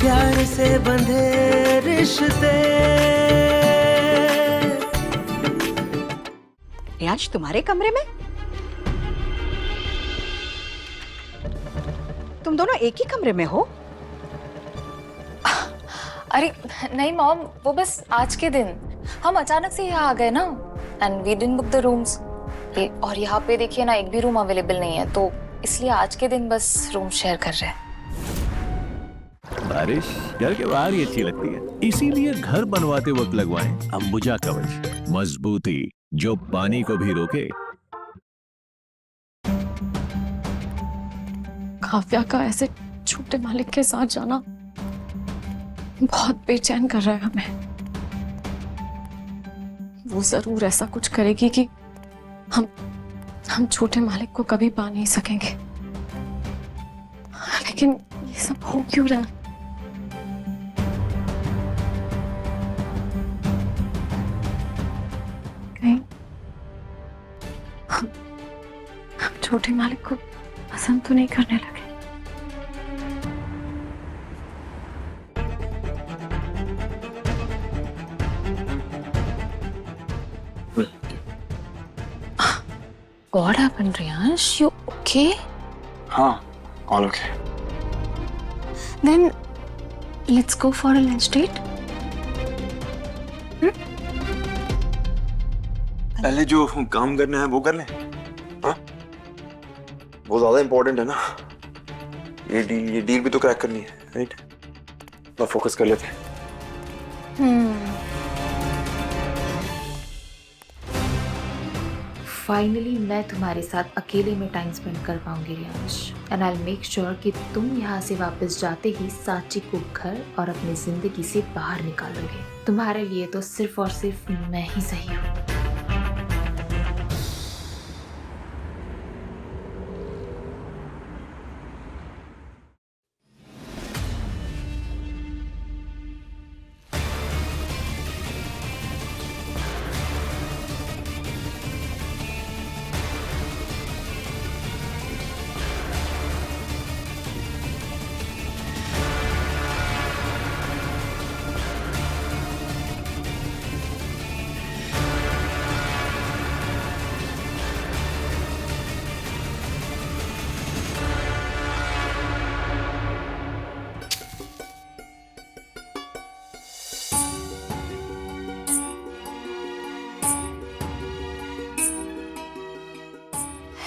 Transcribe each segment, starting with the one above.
प्यार से बंधे रिश्ते। रियांश तुम्हारे कमरे में? तुम दोनों एक ही कमरे में हो? अरे नहीं मॉम, वो बस आज के दिन हम अचानक से यहाँ आ गए ना, and we didn't book the rooms. और यहाँ पे देखिए ना, एक भी रूम अवेलेबल नहीं है, तो इसलिए आज के दिन बस रूम शेयर कर रहे हैं। बारिश घर के बाहर ही अच्छी लगती है, इसीलिए घर बनवाते वक्त लगवाएं अंबुजा कवच, मजबूती जो पानी को भी रोके। काव्या का ऐसे छोटे मालिक के साथ जाना बहुत बेचैन कर रहा है हमें। वो जरूर ऐसा कुछ करेगी कि हम छोटे मालिक को कभी पा नहीं सकेंगे। लेकिन ये सब हो क्यों रहा है? कहीं हम छोटे मालिक को पसंद तो नहीं करने लगे? What happened, Riyansh? You okay? हाँ, all okay. Then let's go for a lunch date. पहले जो काम करना है वो कर लें, हाँ? वो ज्यादा इम्पोर्टेंट है ना। ये डील भी तो क्रैक करनी है, राइट? तो फोकस कर लेते हैं। फाइनली मैं तुम्हारे साथ अकेले में टाइम स्पेंड कर पाऊंगी Riyansh, and I make sure कि तुम यहाँ से वापस जाते ही सांची को घर और अपनी जिंदगी से बाहर निकालोगे। तुम्हारे लिए तो सिर्फ और सिर्फ मैं ही सही हूँ।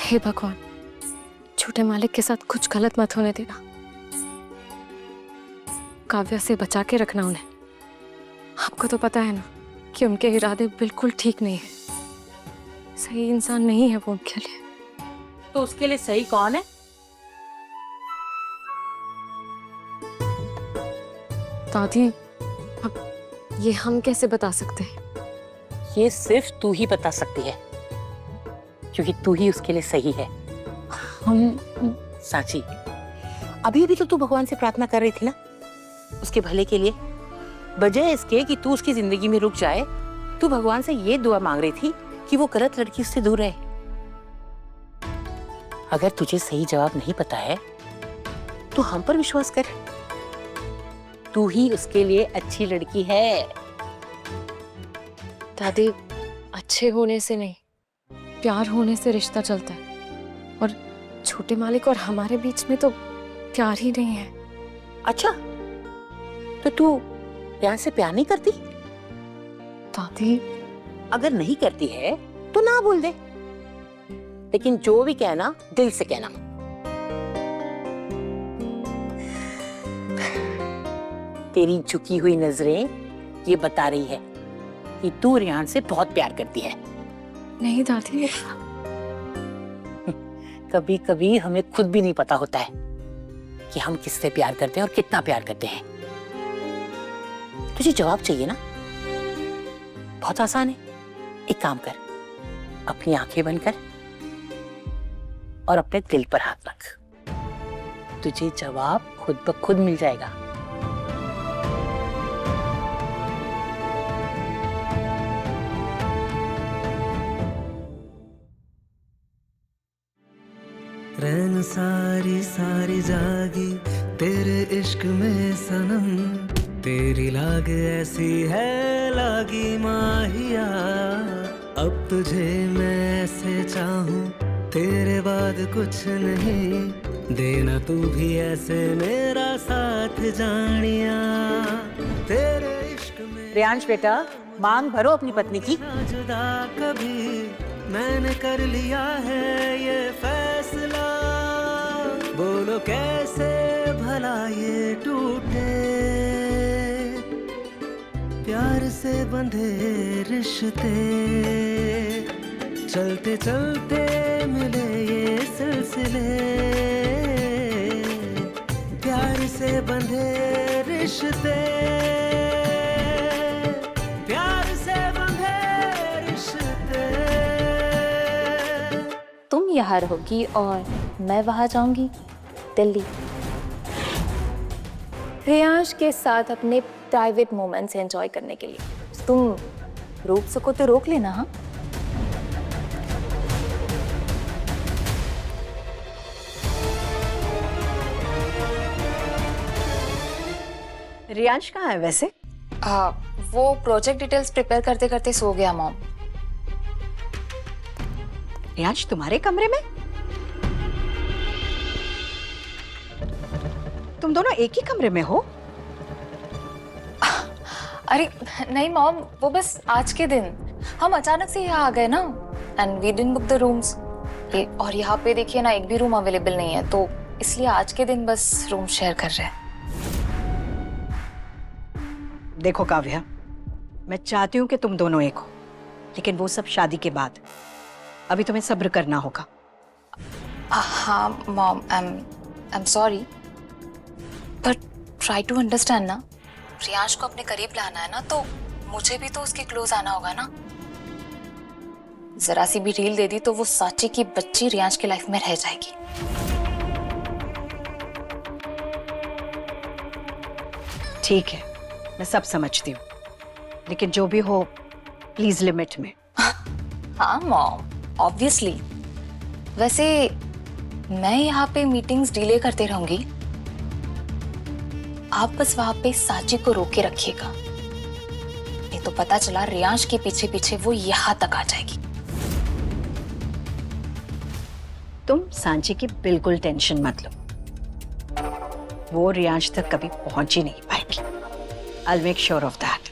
हे भगवान, छोटे मालिक के साथ कुछ गलत मत होने देना। काव्या से बचा के रखना उन्हें। आपको तो पता है ना कि उनके इरादे बिल्कुल ठीक नहीं है। सही इंसान नहीं है वो उनके लिए। तो उसके लिए सही कौन है? दादी, अब ये हम कैसे बता सकते हैं? ये सिर्फ तू ही बता सकती है, क्योंकि तू ही उसके लिए सही है। हम सांची, अभी अभी तो तू भगवान से प्रार्थना कर रही थी ना, उसके भले के लिए। बजाय इसके कि तू उसकी जिंदगी में रुक जाए, तू भगवान से ये दुआ मांग रही थी कि वो गलत लड़की उससे दूर रहे। अगर तुझे सही जवाब नहीं पता है तो हम पर विश्वास कर। तू ही उसके लिए अच्छी लड़की है। दादी, अच्छे होने से नहीं, प्यार होने से रिश्ता चलता है। और छोटे मालिक और हमारे बीच में तो प्यार ही नहीं है। अच्छा, तो तू यहाँ से प्यार नहीं करती? दादी, अगर नहीं करती है तो ना बोल दे, लेकिन जो भी कहना दिल से कहना। तेरी झुकी हुई नजरें ये बता रही है कि तू रियान से बहुत प्यार करती है। नहीं दादी, कभी कभी हमें खुद भी नहीं पता होता है कि हम किससे प्यार करते हैं और कितना प्यार करते हैं। तुझे जवाब चाहिए ना? बहुत आसान है। एक काम कर, अपनी आंखें बंद कर और अपने दिल पर हाथ रख। तुझे जवाब खुद ब खुद मिल जाएगा। रैन सारी सारी जागी तेरे इश्क में सनम, तेरी लाग ऐसी है लागी माहिया। अब तुझे मैं ऐसे चाहूं, तेरे बाद कुछ नहीं, देना तू भी ऐसे मेरा साथ जानिया। तेरे इश्क में रियांश बेटा, मांग भरो अपनी पत्नी की। ना जुदा कभी, मैंने कर लिया है ये फैसला। बोलो कैसे भला ये टूटे, प्यार से बंधे रिश्ते, चलते चलते मिले ये सिलसिले। प्यार से बंधे रिश्ते, प्यार से बंधे रिश्ते। तुम यहाँ रहोगी और मैं वहाँ जाऊंगी दिल्ली, रियांश के साथ अपने प्राइवेट मोमेंट्स एंजॉय करने के लिए। तुम रोक सको तो रोक लेना। हाँ, रियांश कहाँ है वैसे? वो प्रोजेक्ट डिटेल्स प्रिपेयर करते करते सो गया मॉम। रियांश तुम्हारे कमरे में? तुम दोनों एक ही कमरे में हो? अरे नहीं मॉम, वो बस आज के दिन हम अचानक से यहाँ आ गए ना, and we didn't book the rooms. और यहाँ पे देखिए ना, एक भी रूम अवेलेबल नहीं है, तो इसलिए आज के दिन बस रूम शेयर कर रहे हैं। देखो काव्या, मैं चाहती हूँ कि तुम दोनों एक हो, लेकिन वो सब शादी के बाद। अभी तुम्हें सब्र करना होगा। हाँ mom, I am sorry, but try to understand ना। रियांश को अपने करीब लाना है ना, तो मुझे भी तो उसके क्लोज आना होगा ना। जरा सी भी ढील दे दी तो वो सांची की बच्ची रियांश की लाइफ में रह जाएगी। ठीक है, मैं सब समझती हूँ, लेकिन जो भी हो प्लीज लिमिट में। हाँ मॉम, ऑब्वियसली। वैसे मैं यहाँ पे मीटिंग्स डिले करते रहूंगी, आप बस वहां पे सांची को रोके रखिएगा। नहीं तो पता चला रियांश के पीछे पीछे वो यहाँ तक आ जाएगी। तुम सांची की बिल्कुल टेंशन मत लो, वो रियांश तक कभी पहुंच ही नहीं पाएगी। I'll make sure of that.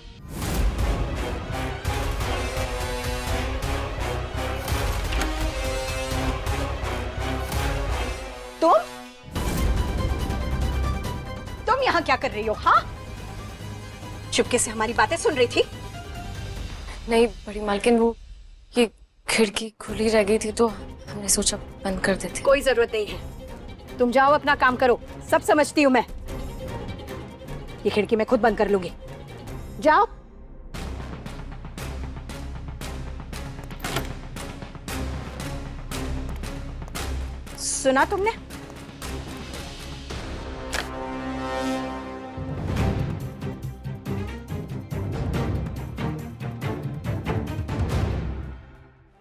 तुम यहाँ क्या कर रही हो? हाँ, चुपके से हमारी बातें सुन रही थी? नहीं बड़ी मालकिन, वो ये खिड़की खुली रह गई थी तो हमने सोचा बंद कर देते। कोई जरूरत नहीं है, तुम जाओ अपना काम करो, सब समझती हूँ मैं। ये खिड़की मैं खुद बंद कर लूंगी, जाओ। सुना तुमने?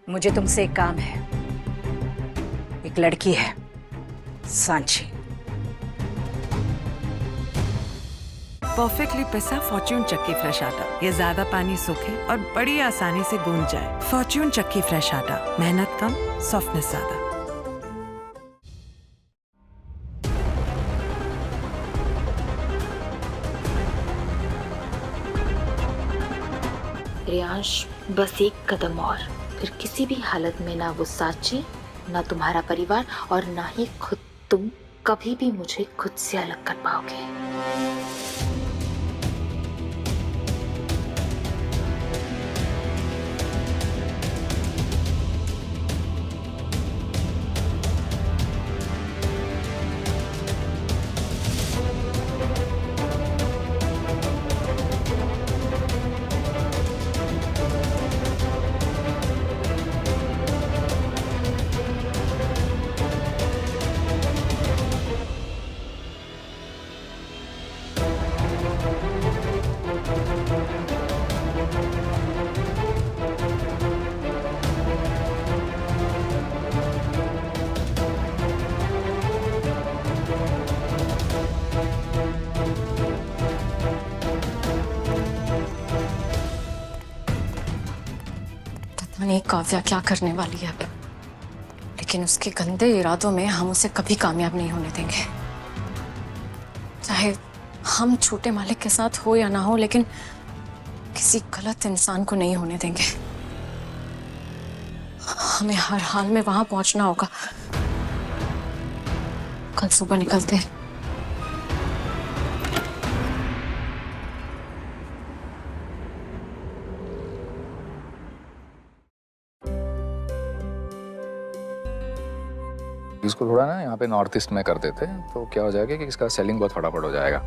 मुझे तुमसे एक काम है। एक लड़की है, सांची। परफेक्टली पिसा फॉर्च्यून चक्की फ्रेश आटा, ये ज्यादा पानी सोखे और बड़ी आसानी से गूंज जाए। फॉर्च्यून चक्की फ्रेश आटा, मेहनत कम, सॉफ्टनेस ज्यादा। रियांश, बस एक कदम और, फिर किसी भी हालत में ना वो सांची, ना तुम्हारा परिवार और ना ही खुद तुम कभी भी मुझे खुद से अलग कर पाओगे। नहीं काव्या क्या करने वाली है अब, लेकिन उसके गंदे इरादों में हम उसे कभी कामयाब नहीं होने देंगे। चाहे हम छोटे मालिक के साथ हो या ना हो, लेकिन किसी गलत इंसान को नहीं होने देंगे। हमें हर हाल में वहां पहुंचना होगा। कल सुबह निकलते हैं। इसको थोड़ा ना यहाँ पे नॉर्थ ईस्ट में कर देते हैं तो क्या हो जाएगा कि इसका सेलिंग बहुत फटाफट हो जाएगा।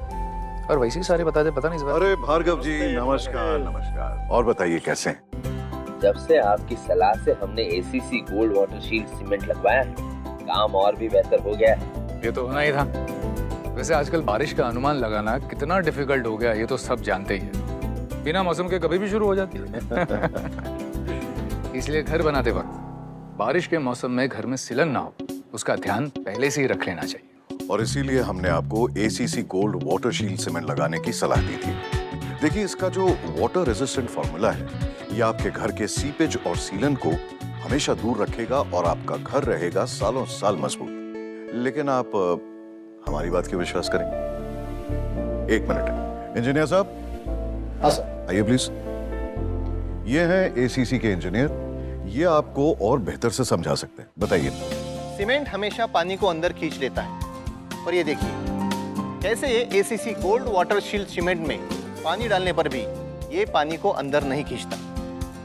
और वैसे ही सारे बता दे, पता नहीं इस बार। अरे भार्गव जी नमस्कार। नमस्कार। और बताइए कैसे हैं? जब से आपकी सलाह से हमने ACC gold water shield cement लगवाया है, काम और भी बेहतर हो गया है। ये तो होना ही था। वैसे आजकल बारिश का अनुमान लगाना कितना डिफिकल्ट हो गया ये तो सब जानते ही है। बिना मौसम के कभी भी शुरू हो जाती है। इसलिए घर बनाते वक्त बारिश के मौसम में घर में सिलन ना हो, उसका ध्यान पहले से ही रख लेना चाहिए। और इसीलिए हमने आपको ACC gold water shield cement लगाने की सलाह दी थी। देखिए इसका जो वाटर रेजिस्टेंट फॉर्मूला है ये आपके घर के सीपेज और सीलन को हमेशा दूर रखेगा और आपका घर रहेगा सालों साल मजबूत। लेकिन आप हमारी बात की विश्वास करेंगे? एक मिनट इंजीनियर साहब। हाँ सर। आइए प्लीज। ये हैं एसीसी के इंजीनियर, ये आपको और बेहतर से समझा सकते हैं। बताइए। सीमेंट हमेशा पानी को अंदर खींच लेता है और ये देखिए कैसे ACC gold water shield cement में पानी डालने पर भी ये पानी को अंदर नहीं खींचता।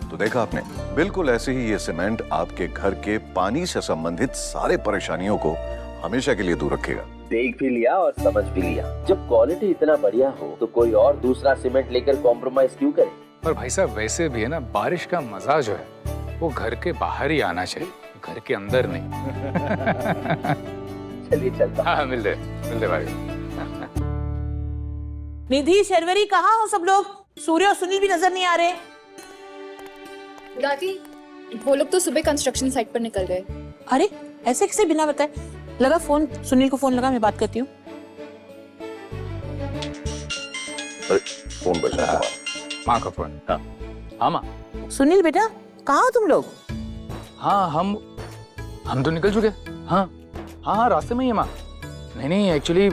तो देखा आपने, बिल्कुल ऐसे ही ये सीमेंट आपके घर के पानी से संबंधित सारे परेशानियों को हमेशा के लिए दूर रखेगा। देख भी लिया और समझ भी लिया। जब क्वालिटी इतना बढ़िया हो तो कोई और दूसरा सीमेंट लेकर कॉम्प्रोमाइज क्यों करे? पर भाई साहब वैसे भी है ना, बारिश का मजा जो है वो घर के बाहर ही आना चाहिए, घर के अंदर नहीं। चलिए चलता। हाँ मिलते भाई। निधि, शर्वरी, कहाँ हो सब लोग? सूर्य और सुनील भी नजर नहीं आ रहे। दादी वो लोग तो सुबह कंस्ट्रक्शन साइट पर निकल गए। अरे ऐसे कैसे बिना बताए? लगा फोन, सुनील को फोन लगा, मैं बात करती हूँ। फोन बजा है। माँ का फोन। हाँ माँ। सुनील बेटा कहाँ हो तुम लोग? हाँ हम तो निकल चुके। हाँ रास्ते में ही है माँ। नहीं एक्चुअली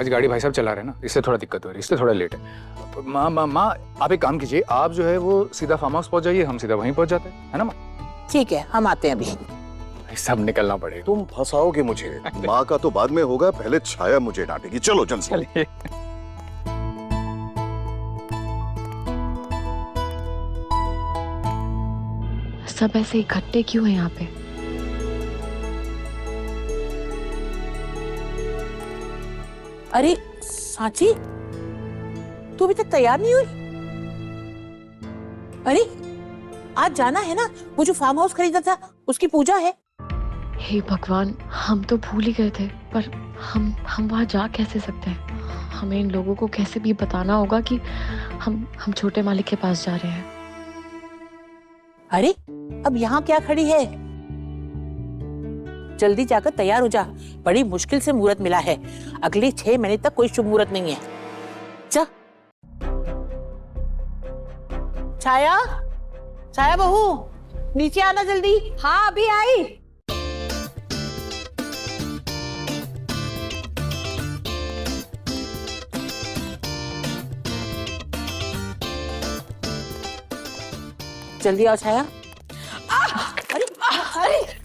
आज गाड़ी भाई साहब चला रहे हैं ना, इससे थोड़ा दिक्कत हो रही है, इससे थोड़ा लेट है। माँ आप एक काम कीजिए, आप जो है वो सीधा फार्म हाउस पहुंच जाइए, हम सीधा वहीं पहुंच जाते हैं, है ना माँ? ठीक है, हम आते हैं अभी। सब निकलना पड़ेगा। तुम फंसाओगे मुझे। माँ का तो बाद में होगा, पहले छाया मुझे डांटेगी। चलो जल्दी। चलिए। सब ऐसे इकट्ठे क्यों हैं यहाँ पे? अरे सांची, तू अभी तक तैयार नहीं हुई? अरे आज जाना है ना, वो जो फार्म हाउस खरीदा था उसकी पूजा है। हे भगवान, हम तो भूल ही गए थे, पर हम वहाँ जा कैसे सकते हैं? हमें इन लोगों को कैसे भी बताना होगा कि हम छोटे मालिक के पास जा रहे हैं। अरे अब यहाँ क्या खड़ी है? जल्दी जाकर तैयार हो जा, बड़ी मुश्किल से मुहूर्त मिला है। अगले 6 महीने तक कोई शुभ मुहूर्त नहीं है। जा। छाया बहू, नीचे आना जल्दी। हाँ अभी आई। जल्दी आओ छाया।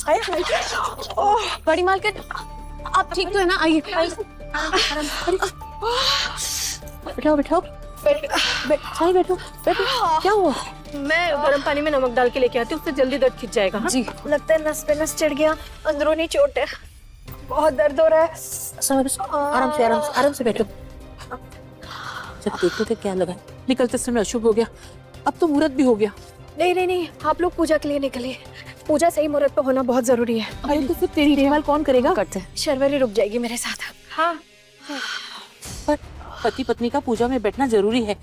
अरे बड़ी मालकिन, आप ठीक तो है ना? आइए। बैठो। बैठो। क्या हुआ? मैं गर्म पानी में नमक डाल के लेके आती हूँ, उससे जल्दी दर्द खिंच जाएगा। हाँ? जी लगता है नस पे नस चढ़ गया, अंदरूनी चोट है, बहुत दर्द हो रहा है। आराम से बैठो। जब देखो तो क्या लगा, निकलते समय अशुभ हो गया, अब तो मुहूर्त भी हो गया। नहीं, आप लोग पूजा के लिए निकलिए। पूजा सही मुहूर्त पे होना बहुत जरूरी है। अरे तो फिर तेरी देखभाल कौन करेगा? करते हैं। शर्वरी रुक जाएगी मेरे साथ। हाँ पर पति पत्नी का पूजा में बैठना जरूरी है।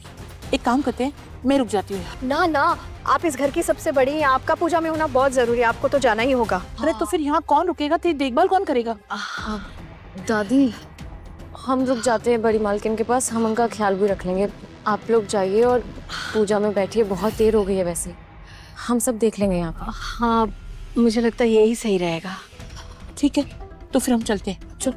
एक काम करते हैं, मैं रुक जाती हूँ। ना, आप इस घर की सबसे बड़ी हैं, आपका पूजा में होना बहुत जरूरी है, आपको तो जाना ही होगा। अरे तो फिर यहाँ कौन रुकेगा? तेरी देखभाल कौन करेगा? दादी हम रुक जाते हैं बड़ी मालकिन के पास, हम उनका ख्याल भी रख लेंगे। आप लोग जाइए और पूजा में बैठिए, बहुत देर हो गई है वैसे। हम सब देख लेंगे यहाँ पे। हाँ, मुझे लगता है यही सही रहेगा। ठीक है, तो फिर हम चलते हैं। चल।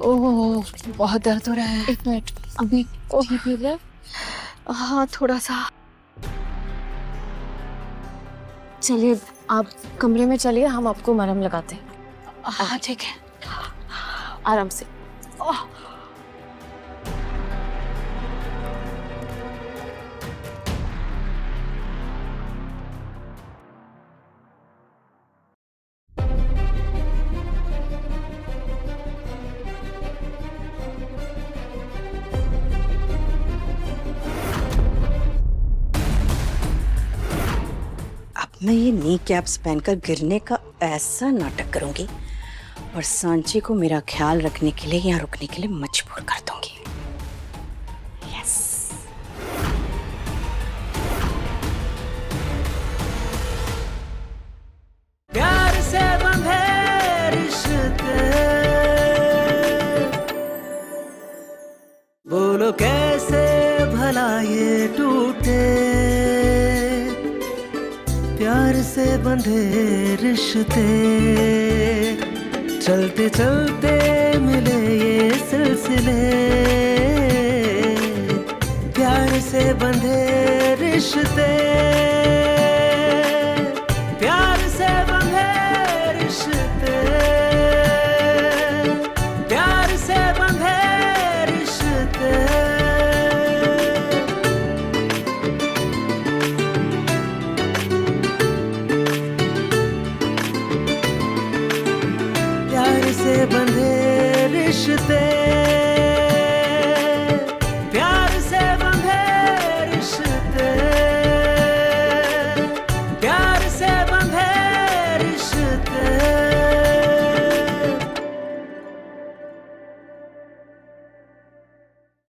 ओह, बहुत दर्द हो रहा है। एक मिनट, अभी ठीक हो गया? हाँ, थोड़ा सा। चलिए आप कमरे में चलिए, हम आपको मरहम लगाते हैं। हाँ ठीक है, आराम से। अब मैं ये नी कैप्स पहनकर गिरने का ऐसा नाटक करूंगी और सांची को मेरा ख्याल रखने के लिए यहाँ रुकने के लिए मजबूर कर दूंगी। यस। प्यार से बंधे रिश्ते, बोलो कैसे भला ये टूटे। प्यार से बंधे रिश्ते, चलते चलते मिले ये सिलसिले। प्यार से बंधे रिश्ते, प्यार से बंधे रिश्ते, प्यार से बंधे रिश्ते। प्यार से बंधे रिश्ते।